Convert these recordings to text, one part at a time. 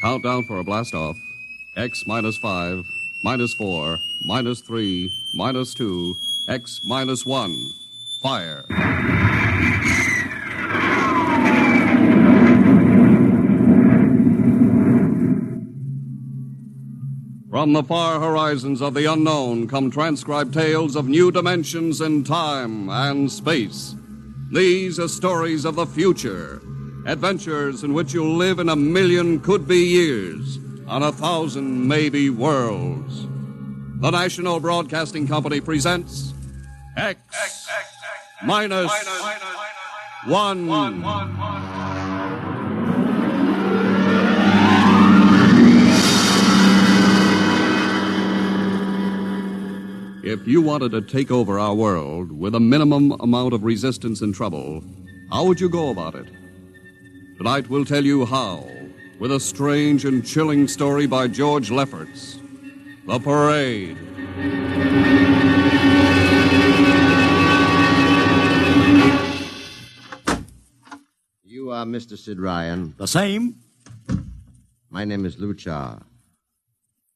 Countdown for a blast-off. X minus 5, minus 4, minus 3, minus 2, X minus 1. Fire. From the far horizons of the unknown come transcribed tales of new dimensions in time and space. These are stories of the future, adventures in which you'll live in 1,000,000 could-be years, on 1,000 maybe worlds. The National Broadcasting Company presents X minus 1. If you wanted to take over our world with a minimum amount of resistance and trouble, how would you go about it? Tonight we'll tell you how, with a strange and chilling story by George Lefferts, The Parade. You are Mr. Sid Ryan. The same. My name is Luchar.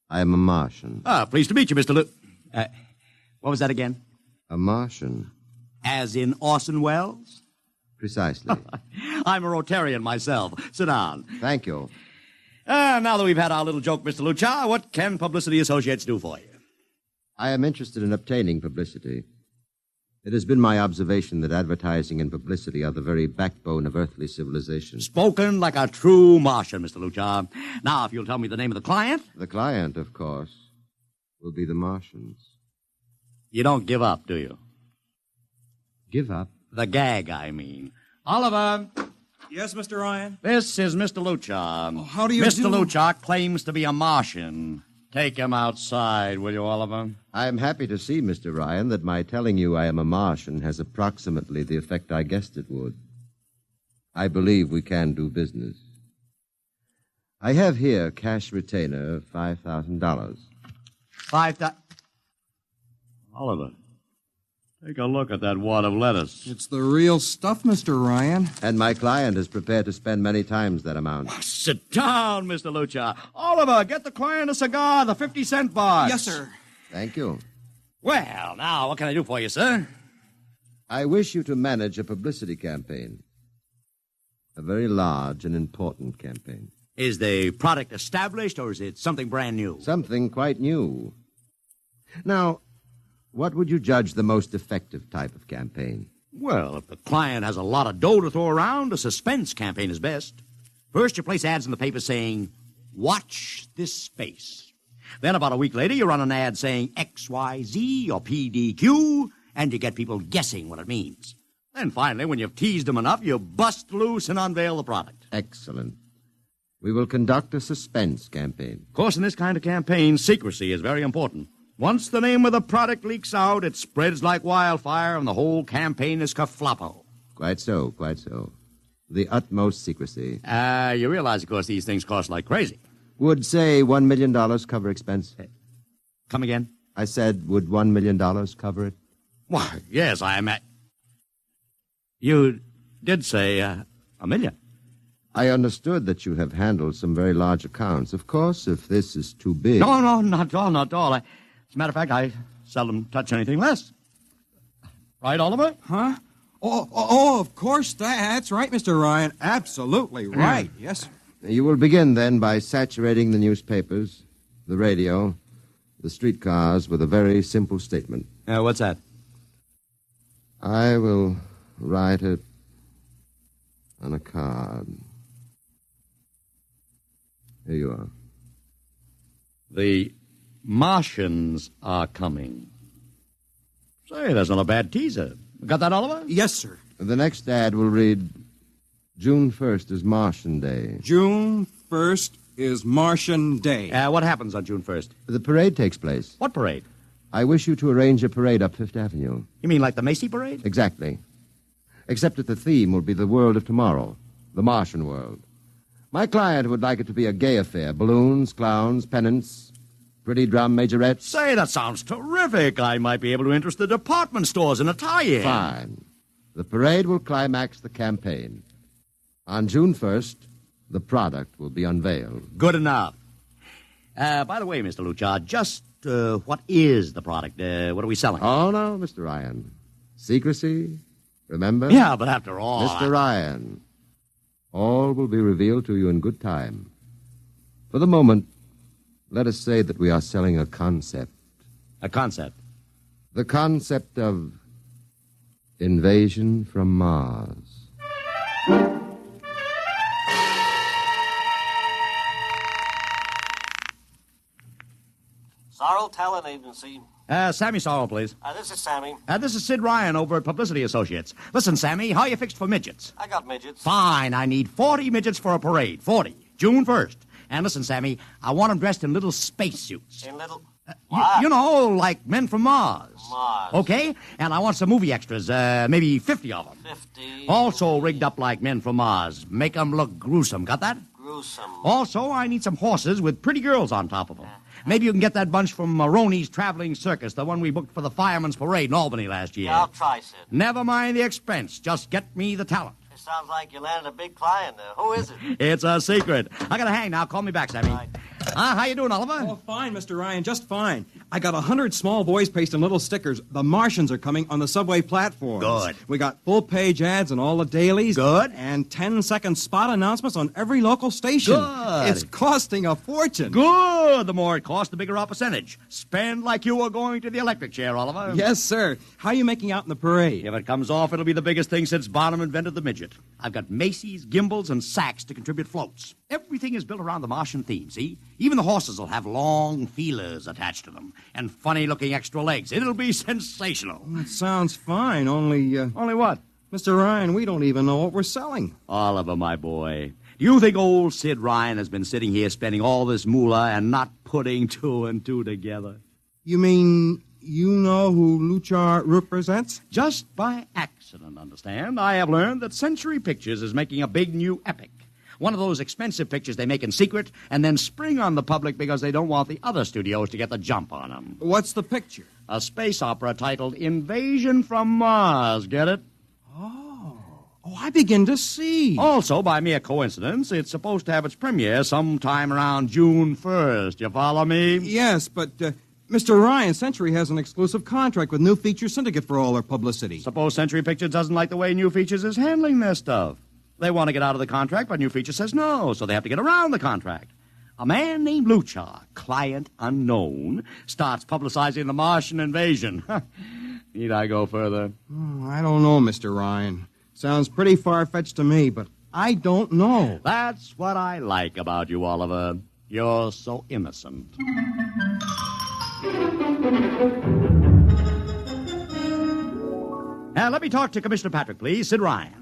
I am a Martian. Pleased to meet you, Mr. What was that again? A Martian? As in Orson Welles? Precisely. I'm a Rotarian myself. Sit down. Thank you. Now that we've had our little joke, Mr. Luchar, what can Publicity Associates do for you? I am interested in obtaining publicity. It has been my observation that advertising and publicity are the very backbone of earthly civilization. Spoken like a true Martian, Mr. Luchar. Now, if you'll tell me the name of the client. The client, of course, will be the Martians. You don't give up, do you? Give up? The gag, I mean. Oliver. Yes, Mr. Ryan? This is Mr. Luchar. Oh, how do you Mr. do? Luchar claims to be a Martian. Take him outside, will you, Oliver? I am happy to see, Mr. Ryan, that my telling you I am a Martian has approximately the effect I guessed it would. I believe we can do business. I have here cash retainer of $5,000. Oliver, take a look at that wad of lettuce. It's the real stuff, Mr. Ryan. And my client is prepared to spend many times that amount. Sit down, Mr. Luchar. Oliver, get the client a cigar, the 50-cent box. Yes, sir. Thank you. Well, now, what can I do for you, sir? I wish you to manage a publicity campaign. A very large and important campaign. Is the product established, or is it something brand new? Something quite new. Now, what would you judge the most effective type of campaign? Well, if the client has a lot of dough to throw around, a suspense campaign is best. First, you place ads in the paper saying, "Watch this space." Then about a week later, you run an ad saying XYZ or PDQ, and you get people guessing what it means. Then finally, when you've teased them enough, you bust loose and unveil the product. Excellent. We will conduct a suspense campaign. Of course, in this kind of campaign, secrecy is very important. Once the name of the product leaks out, it spreads like wildfire, and the whole campaign is kerfloppo. Quite so, quite so. The utmost secrecy. You realize, of course, these things cost like crazy. Would, say, $1 million cover expense? Come again? I said, would $1 million cover it? Why, yes, I am at... You did say $1 million. I understood that you have handled some very large accounts. Of course, if this is too big... No, not at all, not at all. As a matter of fact, I seldom touch anything less. Right, Oliver? Huh? Oh, of course. That's right, Mr. Ryan. Absolutely right. Yes. You will begin, then, by saturating the newspapers, the radio, the streetcars with a very simple statement. What's that? I will write it on a card. Here you are. The Martians are coming. Say, that's not a bad teaser. Got that, Oliver? Yes, sir. The next ad will read, June 1st is Martian Day. June 1st is Martian Day. What happens on June 1st? The parade takes place. What parade? I wish you to arrange a parade up Fifth Avenue. You mean like the Macy Parade? Exactly. Except that the theme will be the world of tomorrow, the Martian world. My client would like it to be a gay affair. Balloons, clowns, pennants, pretty drum majorettes. Say, that sounds terrific. I might be able to interest the department stores in a tie-in. Fine. The parade will climax the campaign. On June 1st, the product will be unveiled. Good enough. By the way, Mr. Luchar, just what is the product? What are we selling? Oh, no, Mr. Ryan. Secrecy, remember? Yeah, but after all... Mr. Ryan, all will be revealed to you in good time. For the moment, let us say that we are selling a concept. A concept? The concept of invasion from Mars. Sorrel Talent Agency. Sammy Sorrell, please. This is Sammy. This is Sid Ryan over at Publicity Associates. Listen, Sammy, how you fixed for midgets? I got midgets. Fine, I need 40 midgets for a parade. 40. June 1st. And listen, Sammy, I want them dressed in little spacesuits. In little... You know, like men from Mars. Mars. Okay? And I want some movie extras, maybe 50 of them. 50. Also rigged up like men from Mars. Make them look gruesome. Got that? Gruesome. Also, I need some horses with pretty girls on top of them. Maybe you can get that bunch from Maroney's Traveling Circus, the one we booked for the Fireman's Parade in Albany last year. Yeah, I'll try, Sid. Never mind the expense. Just get me the talent. It sounds like you landed a big client there. Who is it? It's a secret. I gotta hang now. Call me back, Sammy. Right. How you doing, Oliver? Oh, fine, Mr. Ryan, just fine. I got 100 small boys pasting little stickers. The Martians are coming on the subway platforms. Good. We got full-page ads in all the dailies. Good. And 10-second spot announcements on every local station. Good. It's costing a fortune. Good. The more it costs, the bigger our percentage. Spend like you were going to the electric chair, Oliver. Yes, sir. How are you making out in the parade? If it comes off, it'll be the biggest thing since Barnum invented the midget. I've got Macy's, gimbals, and sacks to contribute floats. Everything is built around the Martian theme, see? Even the horses will have long feelers attached to them and funny-looking extra legs. It'll be sensational. That sounds fine, only... Only what? Mr. Ryan, we don't even know what we're selling. Oliver, my boy, do you think old Sid Ryan has been sitting here spending all this moolah and not putting two and two together? You mean you know who Luchar represents? Just by accident, understand? I have learned that Century Pictures is making a big new epic. One of those expensive pictures they make in secret and then spring on the public because they don't want the other studios to get the jump on them. What's the picture? A space opera titled Invasion from Mars. Get it? Oh, I begin to see. Also, by mere coincidence, it's supposed to have its premiere sometime around June 1st. You follow me? Yes, but Mr. Ryan, Century has an exclusive contract with New Feature Syndicate for all their publicity. Suppose Century Pictures doesn't like the way New Features is handling their stuff. They want to get out of the contract, but New Feature says no, so they have to get around the contract. A man named Luchar, client unknown, starts publicizing the Martian invasion. Need I go further? Oh, I don't know, Mr. Ryan. Sounds pretty far-fetched to me, but I don't know. That's what I like about you, Oliver. You're so innocent. Now, let me talk to Commissioner Patrick, please. Sid Ryan.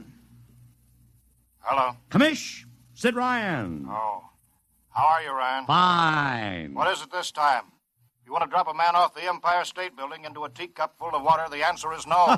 Hello. Commish, Sid Ryan. Oh. How are you, Ryan? Fine. What is it this time? You want to drop a man off the Empire State Building into a teacup full of water? The answer is no.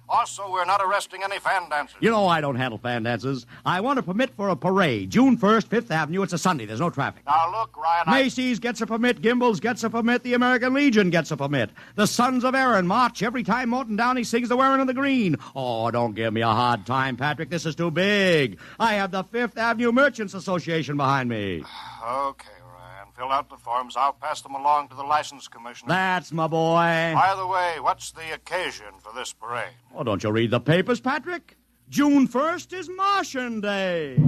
Also, we're not arresting any fan dancers. You know I don't handle fan dances. I want a permit for a parade. June 1st, 5th Avenue. It's a Sunday. There's no traffic. Now, look, Ryan, Macy's gets a permit. Gimbals gets a permit. The American Legion gets a permit. The Sons of Erin march every time Morton Downey sings the Wearing of the Green. Oh, don't give me a hard time, Patrick. This is too big. I have the Fifth Avenue Merchants Association behind me. Okay, Ryan. Fill out the forms. I'll pass them along to the license commissioner. That's my boy. By the way, what's the occasion for this parade? Oh, don't you read the papers, Patrick? June 1st is Martian Day.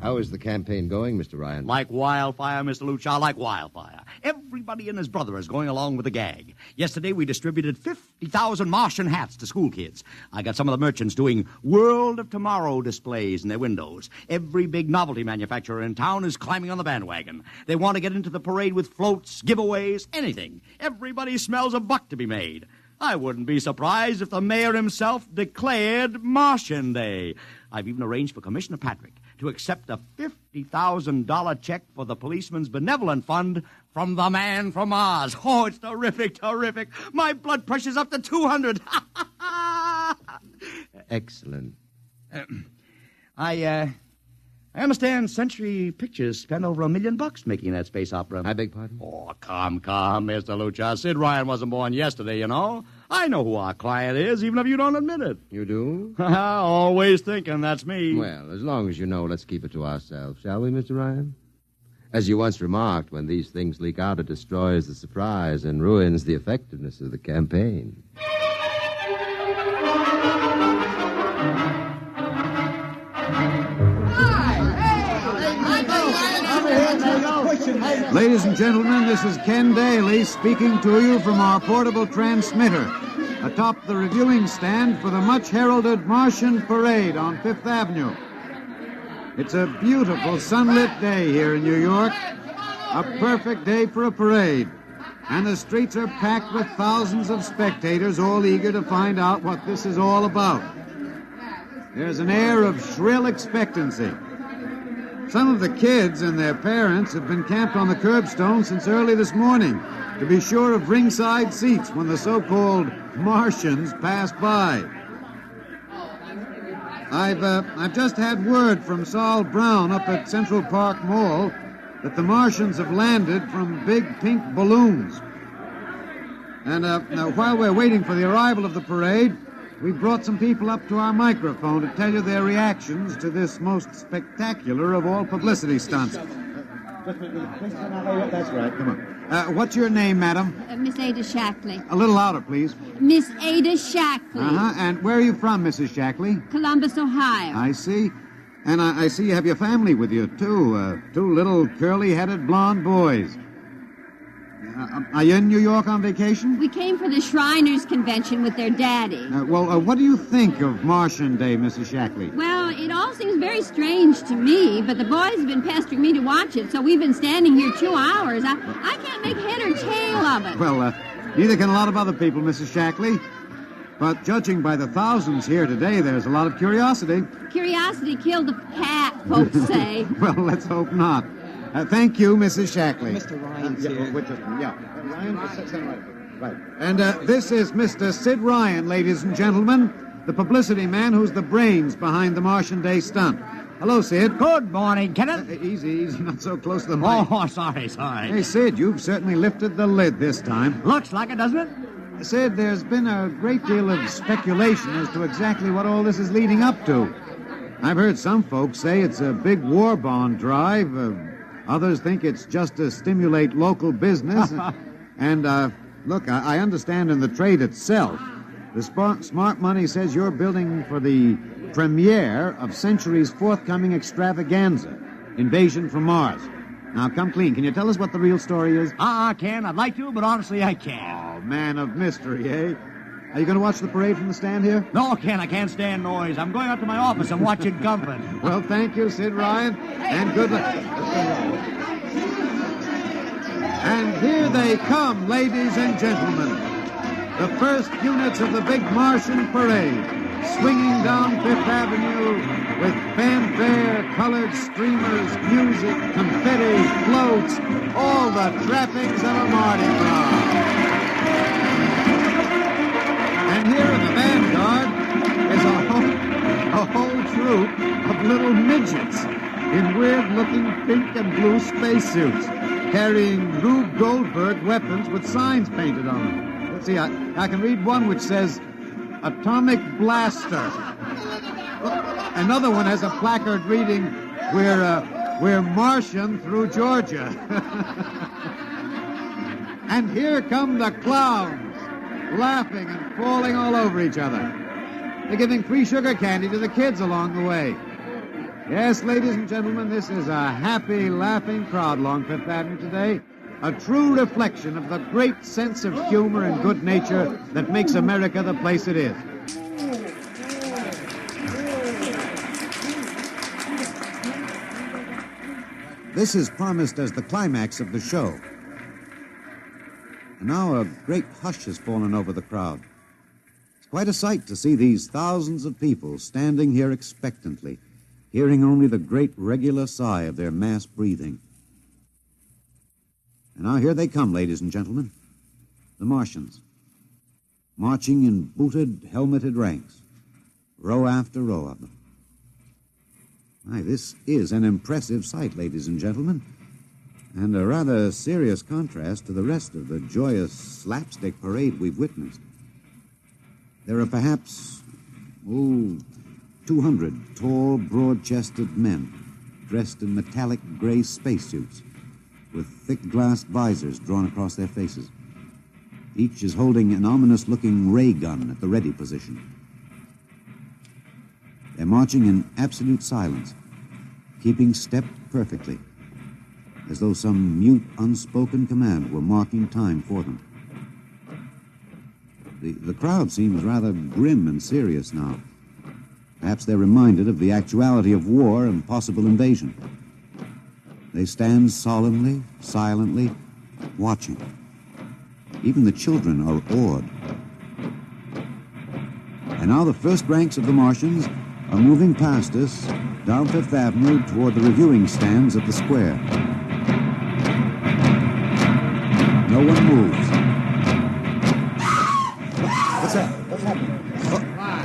How is the campaign going, Mr. Ryan? Like wildfire, Mr. Luchar, like wildfire. Everybody and his brother is going along with the gag. Yesterday, we distributed 50,000 Martian hats to school kids. I got some of the merchants doing World of Tomorrow displays in their windows. Every big novelty manufacturer in town is climbing on the bandwagon. They want to get into the parade with floats, giveaways, anything. Everybody smells a buck to be made. I wouldn't be surprised if the mayor himself declared Martian Day. I've even arranged for Commissioner Patrick to accept a $50,000 check for the Policeman's Benevolent Fund from the man from Mars. Oh, it's terrific, terrific. My blood pressure's up to 200. Excellent. I understand Century Pictures spent over $1 million making that space opera. I beg pardon? Oh, come, Mr. Lucha. Sid Ryan wasn't born yesterday, you know. I know who our client is, even if you don't admit it. You do? Always thinking that's me. Well, as long as you know, let's keep it to ourselves, shall we, Mr. Ryan? As you once remarked, when these things leak out, it destroys the surprise and ruins the effectiveness of the campaign. Ladies and gentlemen, this is Ken Daly speaking to you from our portable transmitter atop the reviewing stand for the much-heralded Martian Parade on Fifth Avenue. It's a beautiful sunlit day here in New York, a perfect day for a parade, and the streets are packed with thousands of spectators all eager to find out what this is all about. There's an air of shrill expectancy. Some of the kids and their parents have been camped on the curbstone since early this morning to be sure of ringside seats when the so-called Martians pass by. I've just had word from Saul Brown up at Central Park Mall that the Martians have landed from big pink balloons. And now, while we're waiting for the arrival of the parade, we brought some people up to our microphone to tell you their reactions to this most spectacular of all publicity stunts. That's right, come on. What's your name, madam? Miss Ada Shackley. A little louder, please. Miss Ada Shackley. Uh-huh, and where are you from, Mrs. Shackley? Columbus, Ohio. I see. And I see you have your family with you, too. Two little curly-headed blonde boys. Are you in New York on vacation? We came for the Shriners Convention with their daddy. What do you think of Martian Day, Mrs. Shackley? Well, it all seems very strange to me, but the boys have been pestering me to watch it, so we've been standing here 2 hours. I can't make head or tail of it. Well, neither can a lot of other people, Mrs. Shackley. But judging by the thousands here today, there's a lot of curiosity. Curiosity killed the cat, folks say. Well, let's hope not. Thank you, Mrs. Shackley. Mr. Ryan's here. Ryan, right. And this is Mr. Sid Ryan, ladies and gentlemen, the publicity man who's the brains behind the Martian Day stunt. Hello, Sid. Good morning, Kenneth. Easy, not so close to the mic. Oh, sorry. Hey, Sid, you've certainly lifted the lid this time. Looks like it, doesn't it? Sid, there's been a great deal of speculation as to exactly what all this is leading up to. I've heard some folks say it's a big war bond drive. Others think it's just to stimulate local business. And, look, I understand in the trade itself, the smart money says you're building for the premiere of Century's forthcoming extravaganza, Invasion from Mars. Now, come clean. Can you tell us what the real story is? Ken, I'd like to, but honestly, I can't. Oh, man of mystery, eh? Are you going to watch the parade from the stand here? No, Ken, I can't stand noise. I'm going out to my office and watching comfort. Well, thank you, Sid Ryan, and good luck. And here they come, ladies and gentlemen. The first units of the big Martian parade, swinging down Fifth Avenue with fanfare, colored streamers, music, confetti, floats, all the trappings of a Mardi Gras. And here in the vanguard is a whole troop of little midgets in weird-looking pink and blue spacesuits, carrying Rube Goldberg weapons with signs painted on them. Let's see, I can read one which says, Atomic Blaster. Another one has a placard reading, We're Martian through Georgia. And here come the clowns, laughing and falling all over each other. They're giving free sugar candy to the kids along the way. Yes, ladies and gentlemen, this is a happy, laughing crowd along Fifth Avenue today. A true reflection of the great sense of humor and good nature that makes America the place it is. This is promised as the climax of the show. And now a great hush has fallen over the crowd. It's quite a sight to see these thousands of people standing here expectantly, hearing only the great regular sigh of their mass breathing. And now here they come, ladies and gentlemen, the Martians, marching in booted, helmeted ranks, row after row of them. My, this is an impressive sight, ladies and gentlemen, and a rather serious contrast to the rest of the joyous slapstick parade we've witnessed. There are perhaps, 200 tall, broad-chested men dressed in metallic gray spacesuits with thick glass visors drawn across their faces. Each is holding an ominous-looking ray gun at the ready position. They're marching in absolute silence, keeping step perfectly, as though some mute, unspoken command were marking time for them. The crowd seems rather grim and serious now. Perhaps they're reminded of the actuality of war and possible invasion. They stand solemnly, silently, watching. Even the children are awed. And now the first ranks of the Martians are moving past us down Fifth Avenue toward the reviewing stands at the square. No one moves. What's that? What's happening?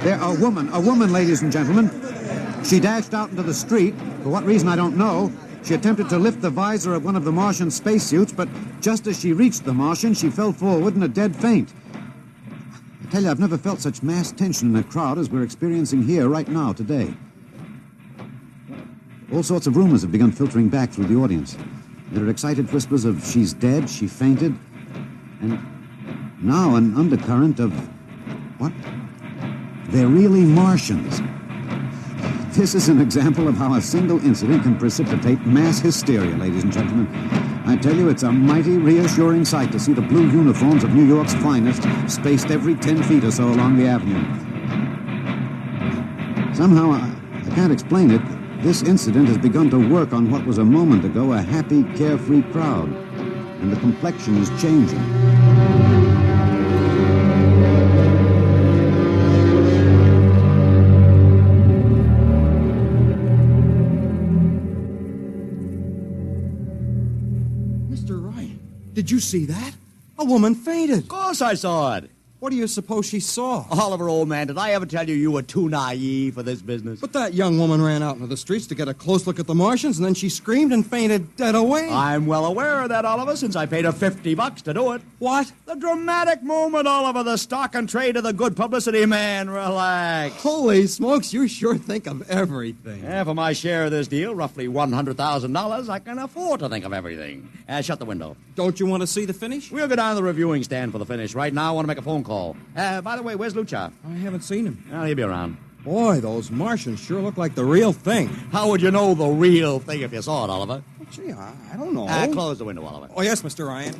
There, a woman, ladies and gentlemen. She dashed out into the street. For what reason, I don't know. She attempted to lift the visor of one of the Martian spacesuits, but just as she reached the Martian, she fell forward in a dead faint. I tell you, I've never felt such mass tension in a crowd as we're experiencing here right now, today. All sorts of rumors have begun filtering back through the audience. There are excited whispers of she's dead, she fainted, and now an undercurrent of, what? They're really Martians. This is an example of how a single incident can precipitate mass hysteria, ladies and gentlemen. I tell you, it's a mighty reassuring sight to see the blue uniforms of New York's finest spaced every 10 feet or so along the avenue. Somehow, I can't explain it, this incident has begun to work on what was a moment ago a happy, carefree crowd, and the complexion is changing. Did you see that? A woman fainted. Of course I saw it. What do you suppose she saw? Oliver, old man, did I ever tell you were too naive for this business? But that young woman ran out into the streets to get a close look at the Martians, and then she screamed and fainted dead away. I'm well aware of that, Oliver, since I paid her $50 to do it. What? The dramatic moment, Oliver, the stock and trade of the good publicity, man. Relax. Holy smokes, you sure think of everything. Yeah, for my share of this deal, roughly $100,000, I can afford to think of everything. Shut the window. Don't you want to see the finish? We'll go down to the reviewing stand for the finish. Right now, I want to make a phone call. By the way, where's Lucha? I haven't seen him. Well, he'll be around. Boy, those Martians sure look like the real thing. How would you know the real thing if you saw it, Oliver? Well, gee, I don't know. Close the window, Oliver. Oh, yes, Mr. Ryan.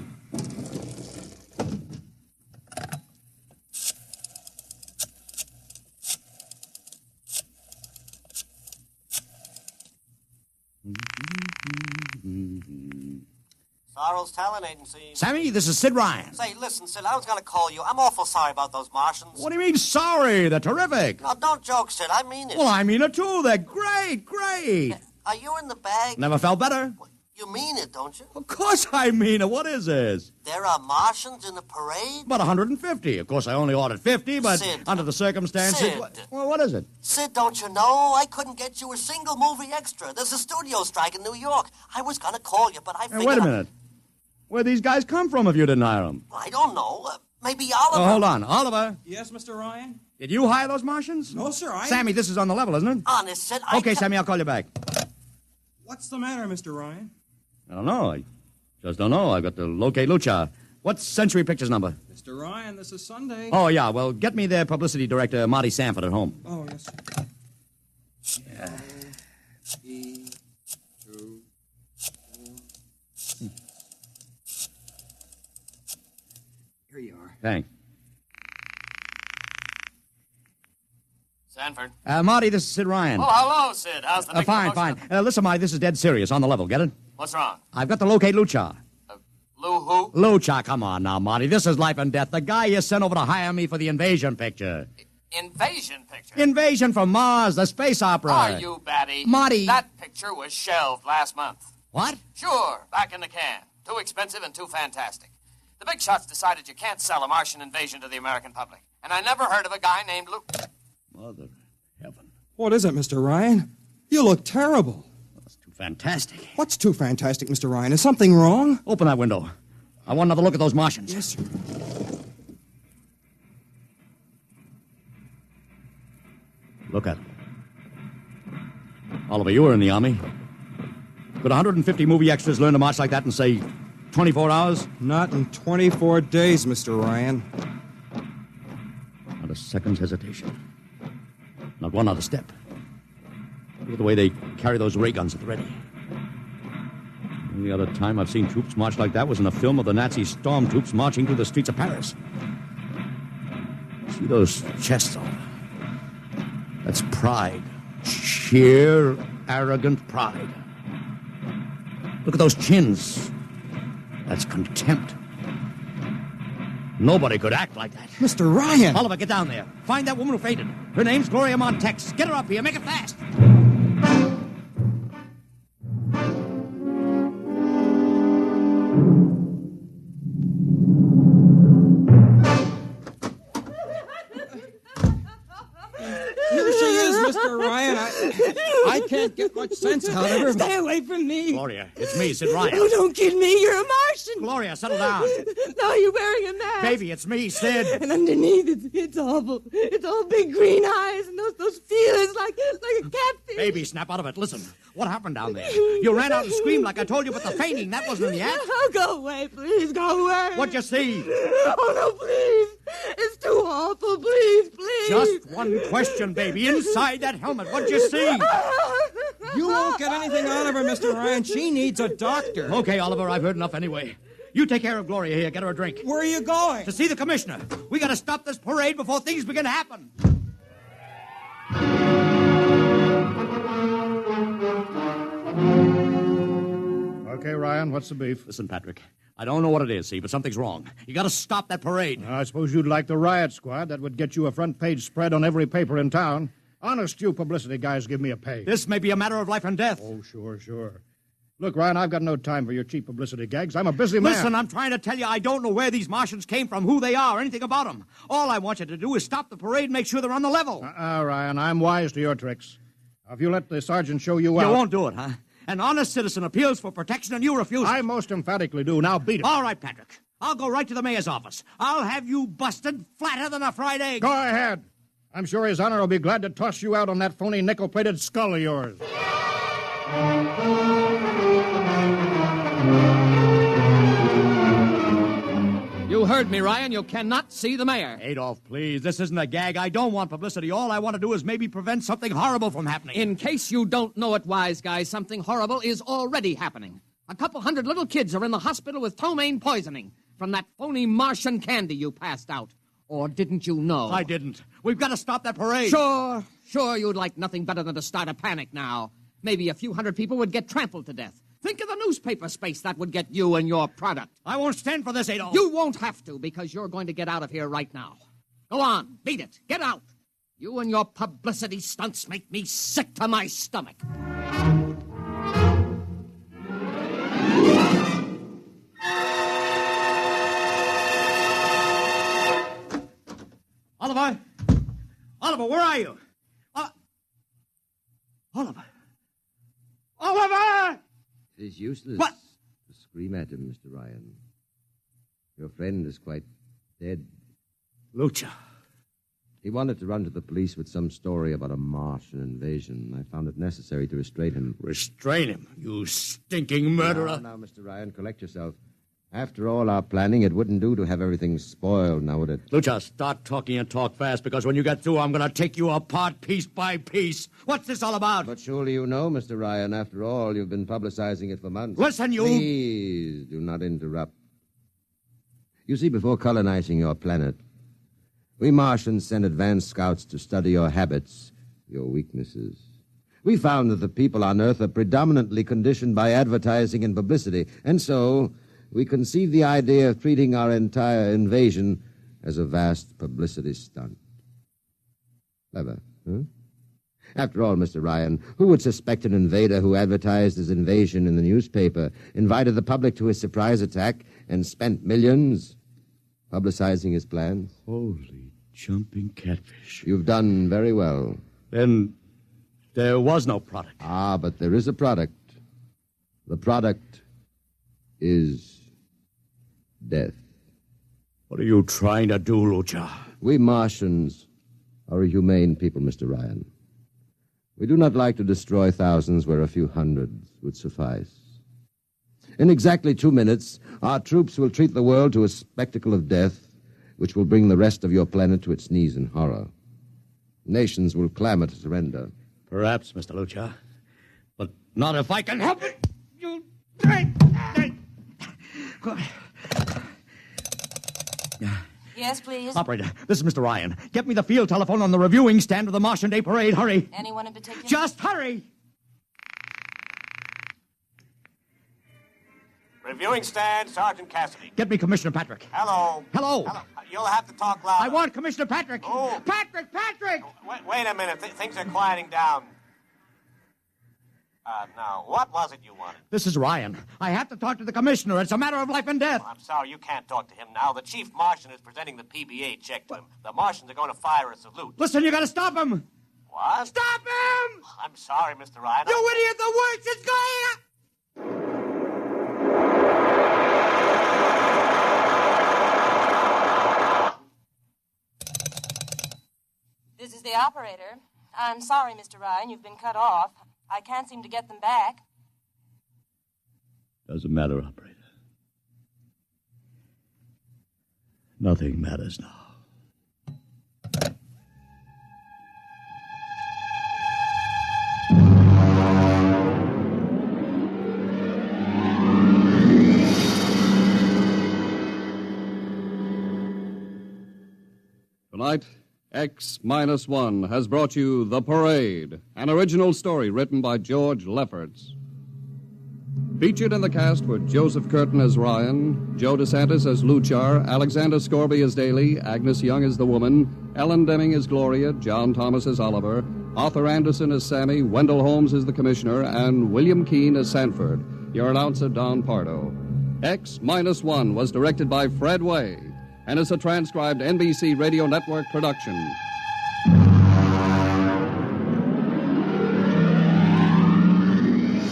Sorrel's Talent Agency. Sammy, this is Sid Ryan. Say, listen, Sid, I was going to call you. I'm awful sorry about those Martians. What do you mean, sorry? They're terrific. No, don't joke, Sid. I mean it. Well, I mean it, too. They're great, great. Are you in the bag? Never felt better. You mean it, don't you? Of course I mean it. What is this? There are Martians in the parade? About 150. Of course, I only ordered 50, but Sid. under the circumstances... Sid. Well, what is it? Sid, don't you know? I couldn't get you a single movie extra. There's a studio strike in New York. I was going to call you, but I figured... Wait a minute. Where'd these guys come from if you didn't hire them? I don't know. Maybe Oliver... Oh, hold on. Oliver? Yes, Mr. Ryan? Did you hire those Martians? No, sir, Sammy, this is on the level, isn't it? Honest, Sid, Okay, Sammy, I'll call you back. What's the matter, Mr. Ryan? I don't know. I just don't know. I've got to locate Lucha. What's Century Pictures number? Mr. Ryan, this is Sunday. Oh, yeah. Well, get me their publicity director, Marty Sanford, at home. Oh, yes, sir. Yeah. Here you are. Thanks. Sanford. Marty, this is Sid Ryan. Oh, hello, Sid. How's the big Fine, promotion? fine. Listen, Marty, this is dead serious, on the level. Get it? What's wrong? I've got to locate Lucha. Lou who? Lucha, come on now, Marty. This is life and death. The guy you sent over to hire me for the invasion picture. Invasion picture? Invasion from Mars, the space opera. Are you batty? Marty. That picture was shelved last month. What? Sure, back in the can. Too expensive and too fantastic. The big shots decided you can't sell a Martian invasion to the American public. And I never heard of a guy named Lou... Mother heaven. What is it, Mr. Ryan? You look terrible. That's too fantastic. What's too fantastic, Mr. Ryan? Is something wrong? Open that window. I want another look at those Martians. Yes, sir. Look at it. Oliver, you were in the Army. Could 150 movie extras learn to march like that in, say, 24 hours? Not in 24 days, Mr. Ryan. Not a second's hesitation. Not one other step. Look at the way they carry those ray guns at the ready. The only other time I've seen troops march like that was in a film of the Nazi stormtroops marching through the streets of Paris. See those chests, Oliver? That's pride. Sheer, arrogant pride. Look at those chins. That's contempt. Nobody could act like that. Mr. Ryan! Oliver, get down there. Find that woman who fainted. Her name's Gloria Montex. Get her up here. Make it fast. Here she is, Mr. Ryan. I can't get much sense out of her. Stay away from me. Gloria, it's me, Sid Ryan. Oh, don't kid me. You're a Martian. Gloria, settle down. No, you're wearing a mask. Baby, it's me, Sid. And underneath, it's awful. It's all big green eyes and those feelers like a catfish. Baby, snap out of it. Listen, what happened down there? You ran out and screamed like I told you, but the fainting, that wasn't in the act. Oh, go away, please. Go away. What'd you see? Oh, no, please. It's too awful. Please, please. Just one question, baby. Inside that helmet, what'd you see? You won't get anything out of her, Mr. Ryan. She needs a doctor. Okay, Oliver, I've heard enough anyway. You take care of Gloria here. Get her a drink. Where are you going? To see the commissioner. We gotta stop this parade before things begin to happen. Okay, Ryan, what's the beef? Listen, Patrick, I don't know what it is, see, but something's wrong. You gotta stop that parade. I suppose you'd like the riot squad. That would get you a front-page spread on every paper in town. Honest, you publicity guys give me a pay. This may be a matter of life and death. Oh, sure. Look, Ryan, I've got no time for your cheap publicity gags. I'm a busy man. Listen, I'm trying to tell you I don't know where these Martians came from, who they are, anything about them. All I want you to do is stop the parade and make sure they're on the level. Ryan, I'm wise to your tricks. Now, if you let the sergeant show you out... You won't do it, huh? An honest citizen appeals for protection and you refuse it. I most emphatically do. Now beat it. All right, Patrick. I'll go right to the mayor's office. I'll have you busted flatter than a fried egg. Go ahead. I'm sure His Honor will be glad to toss you out on that phony nickel-plated skull of yours. You heard me, Ryan. You cannot see the mayor. Adolf, please. This isn't a gag. I don't want publicity. All I want to do is maybe prevent something horrible from happening. In case you don't know it, wise guy, something horrible is already happening. A couple hundred little kids are in the hospital with ptomaine poisoning from that phony Martian candy you passed out. Or didn't you know? I didn't. We've got to stop that parade. Sure, you'd like nothing better than to start a panic now. Maybe a few hundred people would get trampled to death. Think of the newspaper space that would get you and your product. I won't stand for this, Adolf. You won't have to, because you're going to get out of here right now. Go on, beat it. Get out. You and your publicity stunts make me sick to my stomach. Oliver! Oliver, where are you? Oliver! Oliver! It is useless What? to scream at him, Mr. Ryan. Your friend is quite dead. Lucha. He wanted to run to the police with some story about a Martian invasion. I found it necessary to restrain him. Restrain him, you stinking murderer. Now, Mr. Ryan, collect yourself. After all our planning, it wouldn't do to have everything spoiled, now would it? Lucha, start talking and talk fast, because when you get through, I'm going to take you apart piece by piece. What's this all about? But surely you know, Mr. Ryan, after all, you've been publicizing it for months. Listen, you... Please, do not interrupt. You see, before colonizing your planet, we Martians sent advanced scouts to study your habits, your weaknesses. We found that the people on Earth are predominantly conditioned by advertising and publicity, and so we conceived the idea of treating our entire invasion as a vast publicity stunt. Clever, huh? After all, Mr. Ryan, who would suspect an invader who advertised his invasion in the newspaper, invited the public to his surprise attack, and spent millions publicizing his plans? Holy jumping catfish. You've done very well. Then There was no product. Ah, but there is a product. The product is death. What are you trying to do, Lucha? We Martians are a humane people, Mr. Ryan. We do not like to destroy thousands where a few hundreds would suffice. In exactly 2 minutes, our troops will treat the world to a spectacle of death, which will bring the rest of your planet to its knees in horror. Nations will clamor to surrender. Perhaps, Mr. Lucha, but not if I can help it. You... Yes, please. Operator, this is Mr. Ryan. Get me the field telephone on the reviewing stand of the Martian Day Parade. Hurry. Anyone in particular? Just hurry. Reviewing stand, Sergeant Cassidy. Get me Commissioner Patrick. Hello. Hello. You'll have to talk louder. I want Commissioner Patrick. Oh. Patrick! Wait a minute. Things are quieting down. Now, what was it you wanted? This is Ryan. I have to talk to the commissioner. It's a matter of life and death. I'm sorry, you can't talk to him now. The chief Martian is presenting the PBA check to him. The Martians are going to fire a salute. Listen, you got to stop him. What? Stop him! I'm sorry, Mr. Ryan. You idiot! The works is going up! This is the operator. I'm sorry, Mr. Ryan, you've been cut off. I can't seem to get them back. Doesn't matter, operator. Nothing matters now. Tonight, X-1 has brought you The Parade, an original story written by George Lefferts. Featured in the cast were Joseph Curtin as Ryan, Joe DeSantis as Luchar, Alexander Scorby as Daly, Agnes Young as the woman, Ellen Deming as Gloria, John Thomas as Oliver, Arthur Anderson as Sammy, Wendell Holmes as the Commissioner, and William Keene as Sanford. Your announcer, Don Pardo. X-1 was directed by Fred Way and is a transcribed NBC Radio Network production.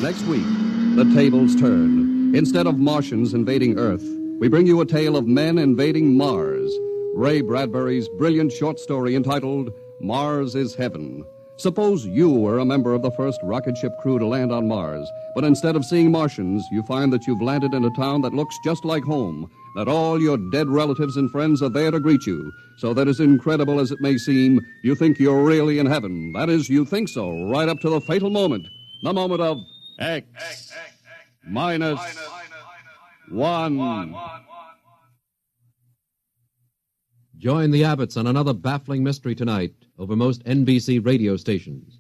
Next week, the tables turn. Instead of Martians invading Earth, we bring you a tale of men invading Mars. Ray Bradbury's brilliant short story entitled Mars is Heaven. Suppose you were a member of the first rocket ship crew to land on Mars, but instead of seeing Martians, you find that you've landed in a town that looks just like home, that all your dead relatives and friends are there to greet you, so that as incredible as it may seem, you think you're really in heaven. That is, you think so, right up to the fatal moment, the moment of X-1. Join the Abbotts on another baffling mystery tonight over most NBC radio stations.